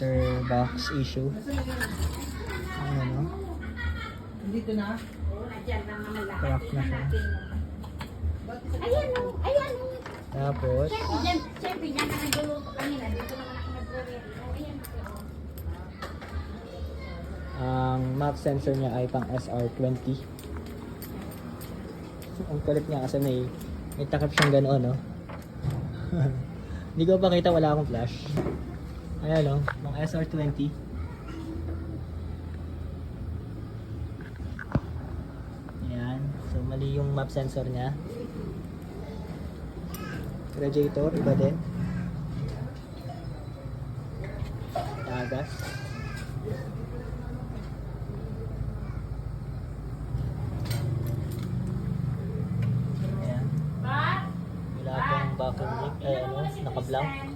After box issue. Ano? Dito na? Crack na siya. Ayan o, ayan o. Tapos, Siyempre, dyan na nagluluto kanina. Dito naman ako nagre-ready. Ayan o. ang map sensor niya ay pang SR20. Ang kulit niya kasi may takip siyang ganoon, no? Hindi ko pa kita, wala akong flash. Ayan, no? Pang SR20. Ayan. So, mali yung map sensor niya. Radiator, iba din. Tagas. Ayan. Wala pang vacuum leak. Ay, ano, naka-blank.